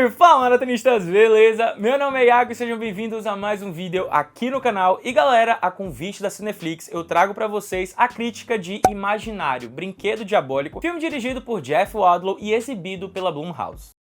Salve, fala maratonistas, beleza? Meu nome é Iago e sejam bem-vindos a mais um vídeo aqui no canal. E galera, a convite da Cineflix, eu trago pra vocês a crítica de Imaginário, Brinquedo Diabólico, filme dirigido por Jeff Wadlow e exibido pela Blumhouse.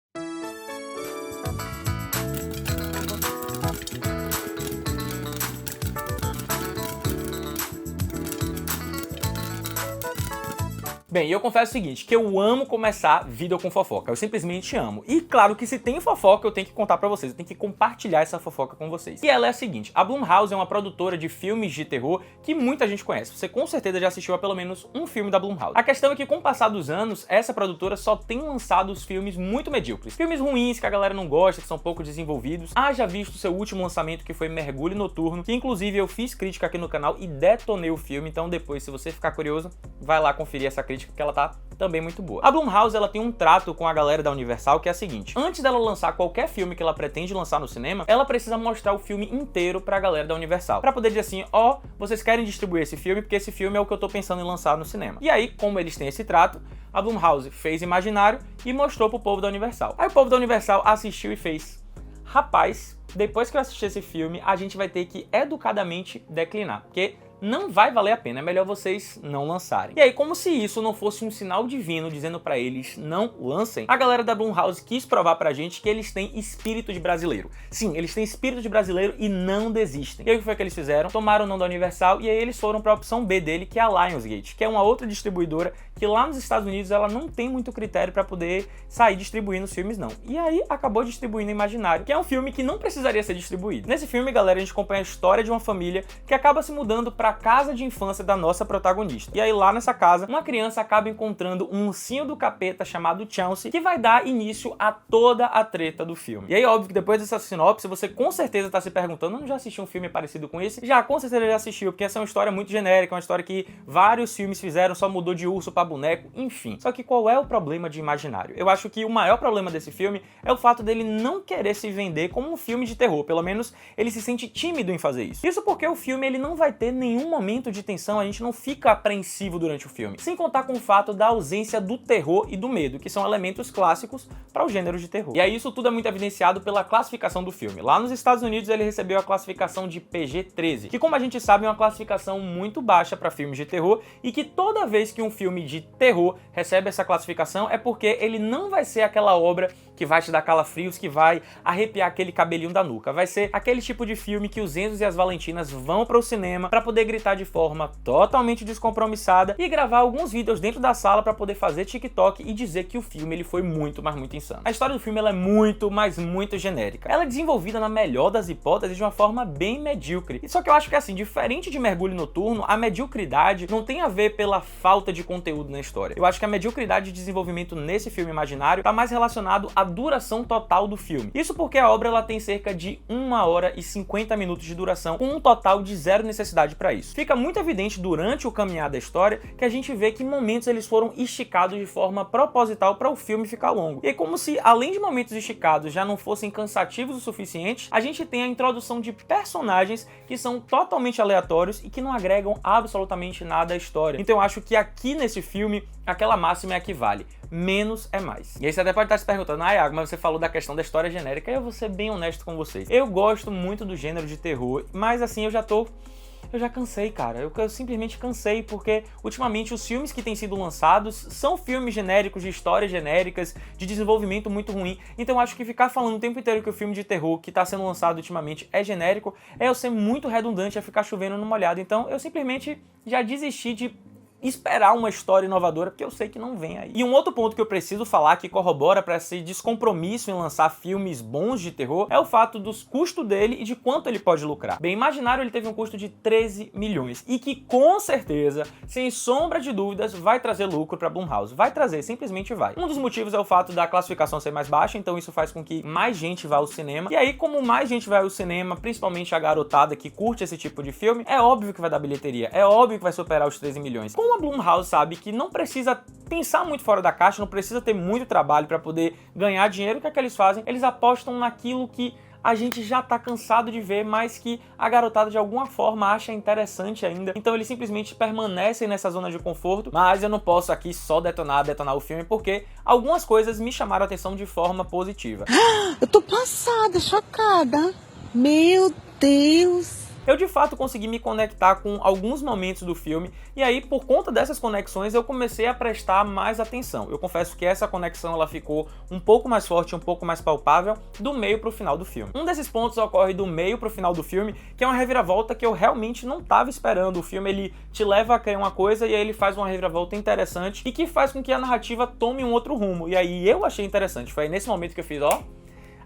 Bem, eu confesso o seguinte, que eu amo começar vídeo com fofoca, eu simplesmente amo. E claro que se tem fofoca, eu tenho que contar pra vocês, eu tenho que compartilhar essa fofoca com vocês. E ela é a seguinte, a Blumhouse é uma produtora de filmes de terror que muita gente conhece. Você com certeza já assistiu a pelo menos um filme da Blumhouse. A questão é que com o passar dos anos, essa produtora só tem lançado os filmes muito medíocres. Filmes ruins que a galera não gosta, que são pouco desenvolvidos. Haja visto seu último lançamento, que foi Mergulho Noturno, que inclusive eu fiz crítica aqui no canal e detonei o filme. Então depois, se você ficar curioso, vai lá conferir essa crítica, porque ela tá também muito boa. A Blumhouse, ela tem um trato com a galera da Universal que é a seguinte: antes dela lançar qualquer filme que ela pretende lançar no cinema, ela precisa mostrar o filme inteiro pra galera da Universal, pra poder dizer assim, ó, vocês querem distribuir esse filme porque esse filme é o que eu tô pensando em lançar no cinema. E aí, como eles têm esse trato, a Blumhouse fez Imaginário e mostrou pro povo da Universal. Aí o povo da Universal assistiu e fez: rapaz, depois que eu assistir esse filme, a gente vai ter que educadamente declinar, porque não vai valer a pena, é melhor vocês não lançarem. E aí, como se isso não fosse um sinal divino dizendo pra eles não lancem, a galera da Blumhouse quis provar pra gente que eles têm espírito de brasileiro. Sim, eles têm espírito de brasileiro e não desistem. E aí o que foi que eles fizeram? Tomaram o nome da Universal e aí eles foram pra opção B dele, que é a Lionsgate, que é uma outra distribuidora que lá nos Estados Unidos ela não tem muito critério pra poder sair distribuindo os filmes não. E aí acabou distribuindo Imaginário, que é um filme que não precisaria ser distribuído. Nesse filme, galera, a gente acompanha a história de uma família que acaba se mudando pra casa de infância da nossa protagonista. E aí lá nessa casa, uma criança acaba encontrando um ursinho do capeta chamado Chauncey, que vai dar início a toda a treta do filme. E aí, óbvio que depois dessa sinopse, você com certeza tá se perguntando, não já assistiu um filme parecido com esse? Já, com certeza já assistiu, porque essa é uma história muito genérica, uma história que vários filmes fizeram, só mudou de urso pra boneco, enfim. Só que qual é o problema de Imaginário? Eu acho que o maior problema desse filme é o fato dele não querer se vender como um filme de terror, pelo menos ele se sente tímido em fazer isso. Isso porque o filme ele não vai ter nenhum momento de tensão, a gente não fica apreensivo durante o filme. Sem contar com o fato da ausência do terror e do medo, que são elementos clássicos para o gênero de terror. E aí isso tudo é muito evidenciado pela classificação do filme. Lá nos Estados Unidos ele recebeu a classificação de PG-13, que como a gente sabe é uma classificação muito baixa para filmes de terror e que toda vez que um filme de terror recebe essa classificação é porque ele não vai ser aquela obra que vai te dar calafrios, que vai arrepiar aquele cabelinho da nuca. Vai ser aquele tipo de filme que os Enzos e as Valentinas vão para o cinema para poder gritar de forma totalmente descompromissada e gravar alguns vídeos dentro da sala para poder fazer TikTok e dizer que o filme ele foi muito, mas muito insano. A história do filme ela é muito, mas muito genérica. Ela é desenvolvida na melhor das hipóteses de uma forma bem medíocre. E só que eu acho que assim, diferente de Mergulho Noturno, a mediocridade não tem a ver pela falta de conteúdo na história. Eu acho que a mediocridade de desenvolvimento nesse filme Imaginário tá mais relacionado à duração total do filme. Isso porque a obra ela tem cerca de 1 hora e 50 minutos de duração, com um total de zero necessidade para isso. Fica muito evidente durante o caminhar da história que a gente vê que momentos eles foram esticados de forma proposital para o filme ficar longo. E é como se, além de momentos esticados já não fossem cansativos o suficiente, a gente tem a introdução de personagens que são totalmente aleatórios e que não agregam absolutamente nada à história. Então eu acho que aqui nesse filme, aquela máxima é a que vale: menos é mais. E aí você até pode estar se perguntando, ah, Iago, mas você falou da questão da história genérica. Eu vou ser bem honesto com vocês. Eu gosto muito do gênero de terror, mas assim, eu já cansei, cara. Eu simplesmente cansei, porque ultimamente os filmes que têm sido lançados são filmes genéricos, de histórias genéricas, de desenvolvimento muito ruim. Então eu acho que ficar falando o tempo inteiro que o filme de terror que tá sendo lançado ultimamente é genérico, é eu ser muito redundante, é ficar chovendo no molhado. Então eu simplesmente já desisti de esperar uma história inovadora, porque eu sei que não vem aí. E um outro ponto que eu preciso falar que corrobora para esse descompromisso em lançar filmes bons de terror é o fato dos custos dele e de quanto ele pode lucrar. Bem, Imaginário ele teve um custo de 13 milhões e que com certeza, sem sombra de dúvidas, vai trazer lucro para Blumhouse. Vai trazer, simplesmente vai. Um dos motivos é o fato da classificação ser mais baixa, então isso faz com que mais gente vá ao cinema. E aí, como mais gente vai ao cinema, principalmente a garotada que curte esse tipo de filme, é óbvio que vai dar bilheteria, é óbvio que vai superar os 13 milhões. Como a Blumhouse sabe que não precisa pensar muito fora da caixa, não precisa ter muito trabalho para poder ganhar dinheiro, o que é que eles fazem? Eles apostam naquilo que a gente já tá cansado de ver, mas que a garotada de alguma forma acha interessante ainda. Então eles simplesmente permanecem nessa zona de conforto, mas eu não posso aqui só detonar o filme, porque algumas coisas me chamaram a atenção de forma positiva. Eu tô passada, chocada. Meu Deus! Eu de fato consegui me conectar com alguns momentos do filme, e aí por conta dessas conexões eu comecei a prestar mais atenção. Eu confesso que essa conexão ela ficou um pouco mais forte, um pouco mais palpável do meio pro final do filme. Um desses pontos ocorre do meio pro final do filme, que é uma reviravolta que eu realmente não estava esperando. O filme ele te leva a crer uma coisa e aí ele faz uma reviravolta interessante e que faz com que a narrativa tome um outro rumo. E aí eu achei interessante. Foi aí nesse momento que eu fiz, ó,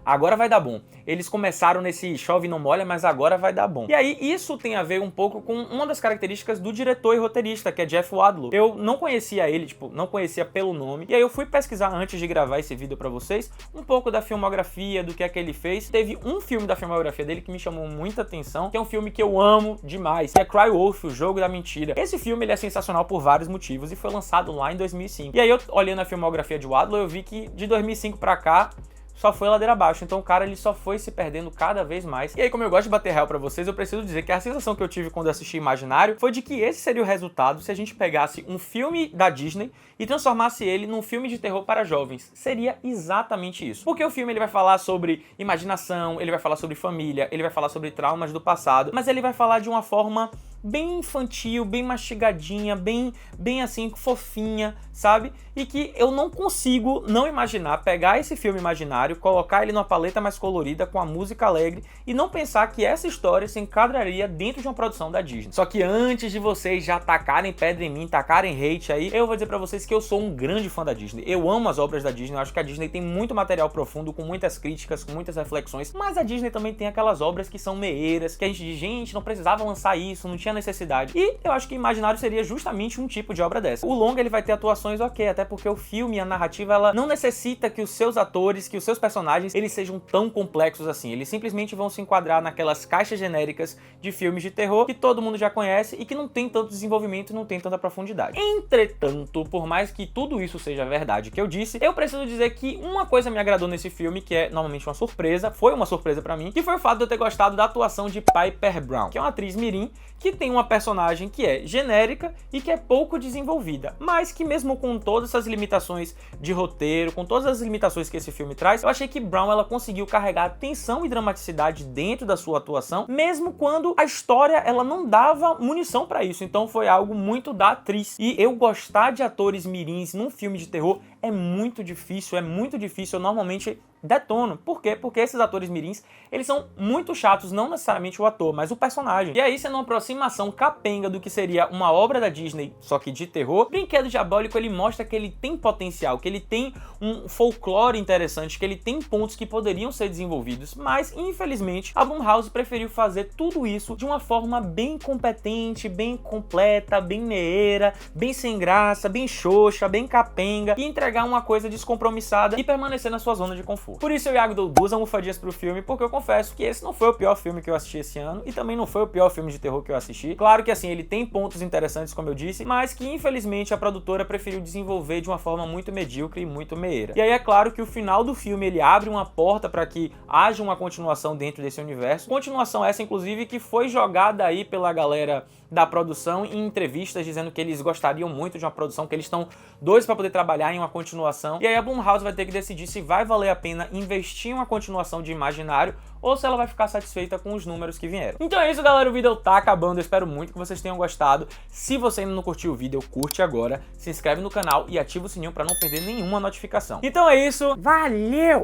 agora vai dar bom. Eles começaram nesse chove não molha, mas agora vai dar bom. E aí isso tem a ver um pouco com uma das características do diretor e roteirista, que é Jeff Wadlow. Eu não conhecia ele, não conhecia pelo nome. E aí eu fui pesquisar antes de gravar esse vídeo pra vocês, um pouco da filmografia, do que é que ele fez. Teve um filme da filmografia dele que me chamou muita atenção, que é um filme que eu amo demais, que é Cry Wolf, o Jogo da Mentira. Esse filme ele é sensacional por vários motivos e foi lançado lá em 2005. E aí eu olhando a filmografia de Wadlow, eu vi que de 2005 pra cá só foi ladeira abaixo, então o cara ele só foi se perdendo cada vez mais. E aí, como eu gosto de bater real pra vocês, eu preciso dizer que a sensação que eu tive quando assisti Imaginário foi de que esse seria o resultado se a gente pegasse um filme da Disney e transformasse ele num filme de terror para jovens. Seria exatamente isso. Porque o filme ele vai falar sobre imaginação, ele vai falar sobre família, ele vai falar sobre traumas do passado, mas ele vai falar de uma forma bem infantil, bem mastigadinha, bem assim, fofinha, sabe? E que eu não consigo não imaginar, pegar esse filme imaginário, colocar ele numa paleta mais colorida, com a música alegre, e não pensar que essa história se enquadraria dentro de uma produção da Disney. Só que antes de vocês já tacarem pedra em mim, tacarem hate aí, eu vou dizer pra vocês que eu sou um grande fã da Disney. Eu amo as obras da Disney, eu acho que a Disney tem muito material profundo, com muitas críticas, com muitas reflexões, mas a Disney também tem aquelas obras que são meeiras, que a gente diz, gente, não precisava lançar isso, não tinha necessidade. E eu acho que Imaginário seria justamente um tipo de obra dessa. O longa ele vai ter atuações ok, até porque o filme, a narrativa, ela não necessita que os seus atores, que os seus personagens, eles sejam tão complexos assim. Eles simplesmente vão se enquadrar naquelas caixas genéricas de filmes de terror que todo mundo já conhece e que não tem tanto desenvolvimento, não tem tanta profundidade. Entretanto, por mais que tudo isso seja verdade que eu disse, eu preciso dizer que uma coisa me agradou nesse filme, que é normalmente uma surpresa, foi uma surpresa pra mim, que foi o fato de eu ter gostado da atuação de Piper Brown, que é uma atriz mirim, que tem uma personagem que é genérica e que é pouco desenvolvida, mas que mesmo com todas essas limitações de roteiro, com todas as limitações que esse filme traz, eu achei que Brown ela conseguiu carregar tensão e dramaticidade dentro da sua atuação, mesmo quando a história ela não dava munição pra isso. Então foi algo muito da atriz. E eu gostar de atores mirins num filme de terror é muito difícil, eu normalmente detono. Por quê? Porque esses atores mirins, eles são muito chatos, não necessariamente o ator, mas o personagem. E aí, sendo uma aproximação capenga do que seria uma obra da Disney, só que de terror, Brinquedo Diabólico, ele mostra que ele tem potencial, que ele tem um folclore interessante, que ele tem pontos que poderiam ser desenvolvidos, mas, infelizmente, a Blumhouse preferiu fazer tudo isso de uma forma bem competente, bem completa, bem meeira, bem sem graça, bem xoxa, bem capenga, e entregar uma coisa descompromissada e permanecer na sua zona de conforto. Por isso eu, Iago, dou 2 almofadinhas pro filme, porque eu confesso que esse não foi o pior filme que eu assisti esse ano, e também não foi o pior filme de terror que eu assisti. Claro que assim, ele tem pontos interessantes, como eu disse, mas que infelizmente a produtora preferiu desenvolver de uma forma muito medíocre e muito meeira. E aí é claro que o final do filme, ele abre uma porta para que haja uma continuação dentro desse universo. Continuação essa, inclusive, que foi jogada aí pela galera da produção em entrevistas, dizendo que eles gostariam muito de uma produção, que eles estão doidos para poder trabalhar em uma continuação. E aí a Blumhouse vai ter que decidir se vai valer a pena investir em uma continuação de Imaginário ou se ela vai ficar satisfeita com os números que vieram. Então é isso, galera, o vídeo tá acabando, eu espero muito que vocês tenham gostado. Se você ainda não curtiu o vídeo, curte agora, se inscreve no canal e ativa o sininho para não perder nenhuma notificação. Então é isso, valeu!